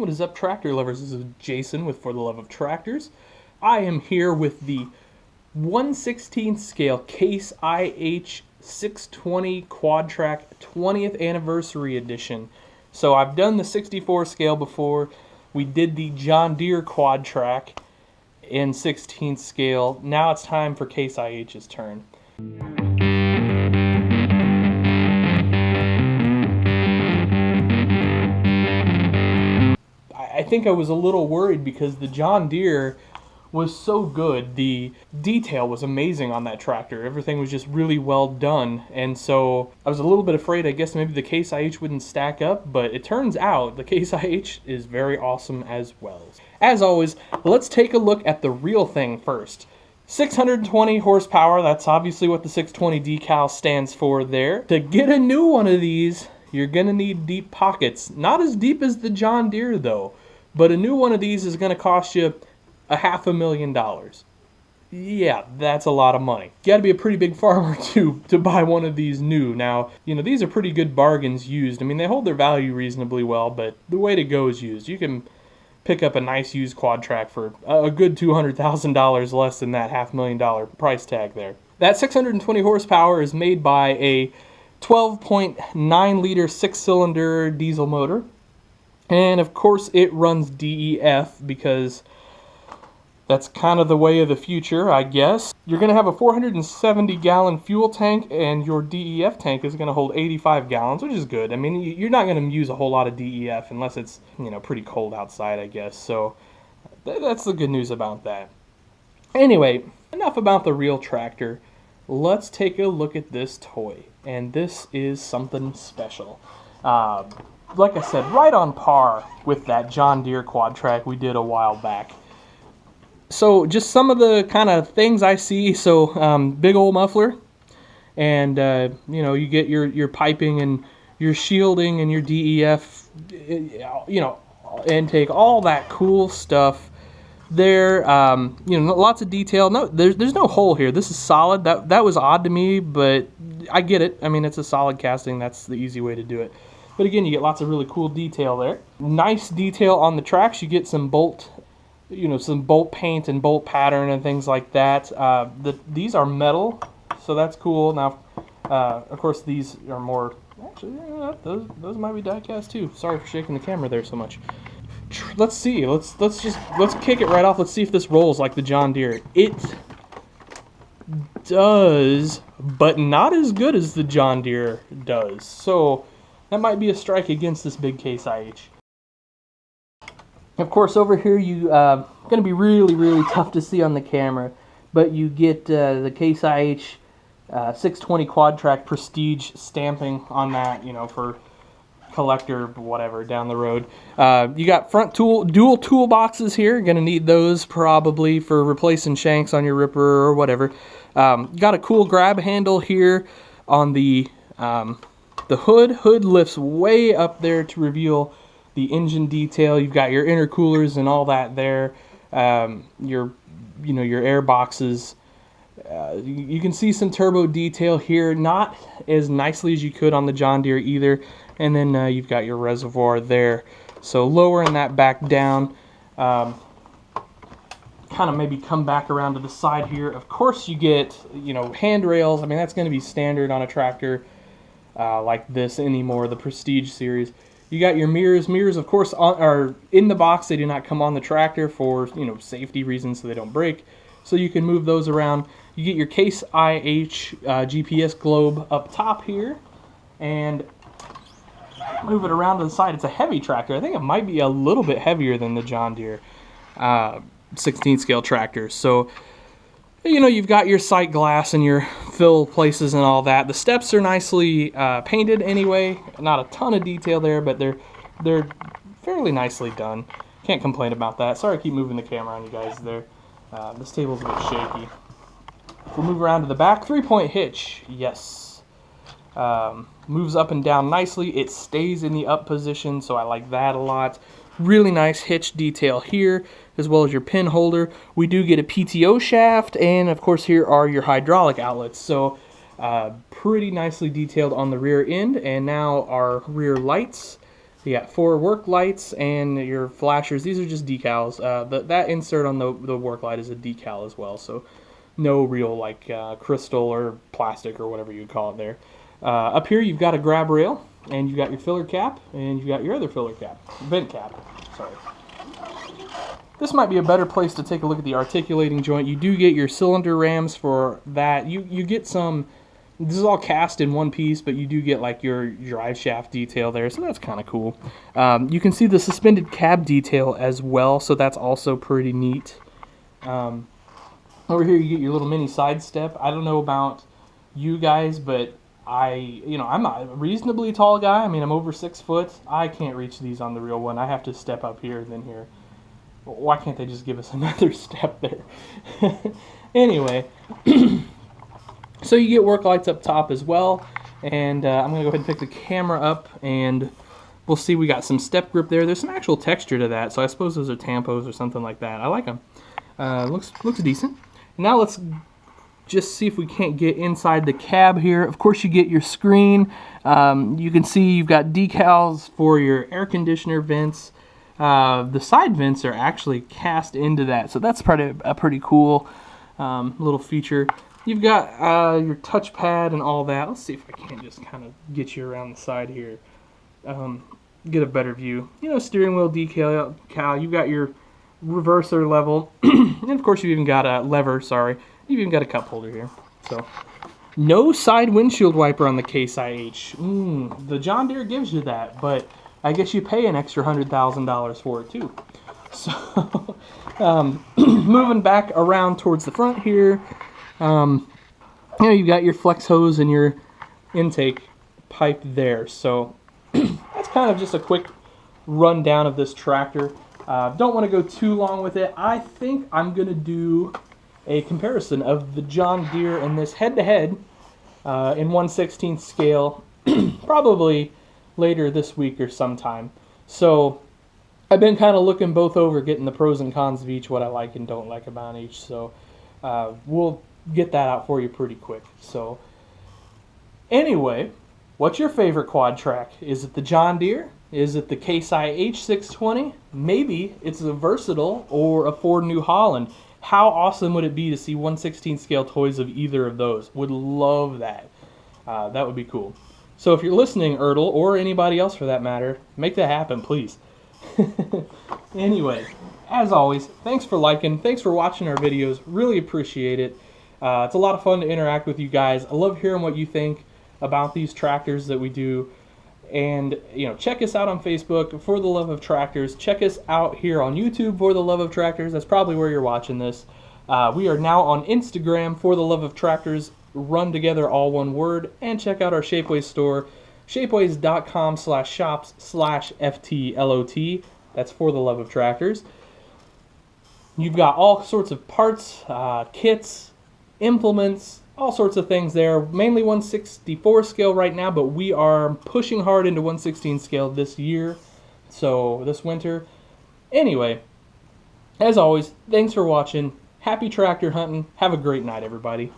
What is up, tractor lovers? This is Jason with For the Love of Tractors. I am here with the 1/16 scale Case IH 620 Quad Track 20th Anniversary Edition. So I've done the 64 scale before. We did the John Deere Quad Track in 16th scale. Now it's time for Case IH's turn. I think I was a little worried because the John Deere was so good. The detail was amazing on that tractor. Everything was just really well done. And so I was a little bit afraid, I guess maybe the Case IH wouldn't stack up, but it turns out the Case IH is very awesome as well. As always, let's take a look at the real thing first. 620 horsepower, that's obviously what the 620 decal stands for there. To get a new one of these, you're gonna need deep pockets. Not as deep as the John Deere though, but a new one of these is gonna cost you $500,000. Yeah, that's a lot of money. You gotta be a pretty big farmer to buy one of these new. Now, you know, these are pretty good bargains used. I mean, they hold their value reasonably well, but the way to go is used. You can pick up a nice used quad track for a good $200,000 less than that $500,000 price tag there. That 620 horsepower is made by a 12.9 liter 6-cylinder diesel motor. And of course it runs DEF because that's kind of the way of the future, I guess. You're going to have a 470 gallon fuel tank, and your DEF tank is going to hold 85 gallons, which is good. I mean, you're not going to use a whole lot of DEF unless it's, you know, pretty cold outside, I guess. So that's the good news about that. Anyway, enough about the real tractor. Let's take a look at this toy. And this is something special. Like I said, right on par with that John Deere quad track we did a while back. So just some of the kind of things I see. So big old muffler, and you know, you get your piping and your shielding and your DEF, you know, intake, all that cool stuff there. You know, lots of detail. No, there's no hole here. This is solid. That was odd to me, but I get it. I mean, it's a solid casting. That's the easy way to do it. But again, you get lots of really cool detail there. Nice detail on the tracks. You get some bolt, you know, some bolt paint and bolt pattern and things like that. These are metal, so that's cool. Now, of course, these are more. Actually, those might be die cast too. Sorry for shaking the camera there so much. Let's see. Let's kick it right off. Let's see if this rolls like the John Deere. It does, but not as good as the John Deere does. So that might be a strike against this big Case IH. Of course, over here you going to be really tough to see on the camera, but you get the Case IH 620 Quad Track Prestige stamping on that, you know, for collector whatever down the road. You got front dual toolboxes here. Going to need those probably for replacing shanks on your ripper or whatever. Got a cool grab handle here on the hood. Hood lifts way up there to reveal the engine detail. You've got your intercoolers and all that there. Your air boxes. You can see some turbo detail here, not as nicely as you could on the John Deere either. And then you've got your reservoir there. So lowering that back down, kind of maybe come back around to the side here. Of course you get, you know, handrails. I mean, that's going to be standard on a tractor like this anymore, the Prestige series. You got your mirrors. Mirrors, of course, are in the box. They do not come on the tractor for, you know, safety reasons so they don't break. So you can move those around. You get your Case IH GPS globe up top here, and move it around to the side. It's a heavy tractor. I think it might be a little bit heavier than the John Deere 16 scale tractor. So, you know, you've got your sight glass and your fill places and all that. The steps are nicely painted anyway. Not a ton of detail there, but they're fairly nicely done. Can't complain about that. Sorry I keep moving the camera on you guys there. This table's a bit shaky. If we move around to the back, 3-point hitch. Yes. Moves up and down nicely. It stays in the up position, so I like that a lot. Really nice hitch detail here, as well as your pin holder. We do get a PTO shaft, and of course here are your hydraulic outlets. So pretty nicely detailed on the rear end. And now our rear lights. You got 4 work lights and your flashers. These are just decals. That insert on the work light is a decal as well, so no real like crystal or plastic or whatever you'd call it there. Up here you've got a grab rail, and you've got your filler cap, and you've got your other filler cap, vent cap, sorry. This might be a better place to take a look at the articulating joint. You do get your cylinder rams for that. You get some, this is all cast in one piece, but you do get like your drive shaft detail there, so that's kind of cool. You can see the suspended cab detail as well, so that's also pretty neat. Over here you get your little mini side step. I don't know about you guys, but I'm a reasonably tall guy. I mean, I'm over 6 foot. I can't reach these on the real one. I have to step up here and then here. Why can't they just give us another step there? Anyway, so you get work lights up top as well, and I'm going to go ahead and pick the camera up, and we'll see we got some step grip there. There's some actual texture to that, so I suppose those are tampos or something like that. I like them. Looks decent. Now let's just see if we can't get inside the cab here. Of course, you get your screen. You can see you've got decals for your air conditioner vents. The side vents are actually cast into that, so that's a pretty cool little feature. You've got your touchpad and all that. Let's see if I can just kind of get you around the side here, get a better view. You know, steering wheel decal. You've got your reverser level, and of course you've even got a lever. Sorry, you've even got a cup holder here. So, no side windshield wiper on the Case IH. The John Deere gives you that, but I guess you pay an extra $100,000 for it too. So, moving back around towards the front here, you've got your flex hose and your intake pipe there. So that's kind of just a quick rundown of this tractor. Don't want to go too long with it. I think I'm going to do a comparison of the John Deere and this head-to-head in 1/16 scale, probably later this week or sometime. So I've been kind of looking both over, getting the pros and cons of each, what I like and don't like about each. So we'll get that out for you pretty quick. So anyway, what's your favorite quad track? Is it the John Deere? Is it the Case IH 620? Maybe it's a Versatile or a Ford New Holland. How awesome would it be to see 1/16 scale toys of either of those? Would love that. That would be cool. So if you're listening, Ertl, or anybody else for that matter, make that happen, please. Anyway, as always, thanks for liking, thanks for watching our videos, really appreciate it. It's a lot of fun to interact with you guys. I love hearing what you think about these tractors that we do. And, check us out on Facebook, For the Love of Tractors. Check us out here on YouTube, For the Love of Tractors. That's probably where you're watching this. We are now on Instagram, For the Love of Tractors, run together all one word. And check out our Shapeways store, shapeways.com/shops/FTLOT. That's For the Love of Tractors. You've got all sorts of parts, kits, implements, all sorts of things there. Mainly 1/64 scale right now, but we are pushing hard into 1/16 scale this year, so this winter. Anyway, as always, thanks for watching. Happy tractor hunting. Have a great night, everybody.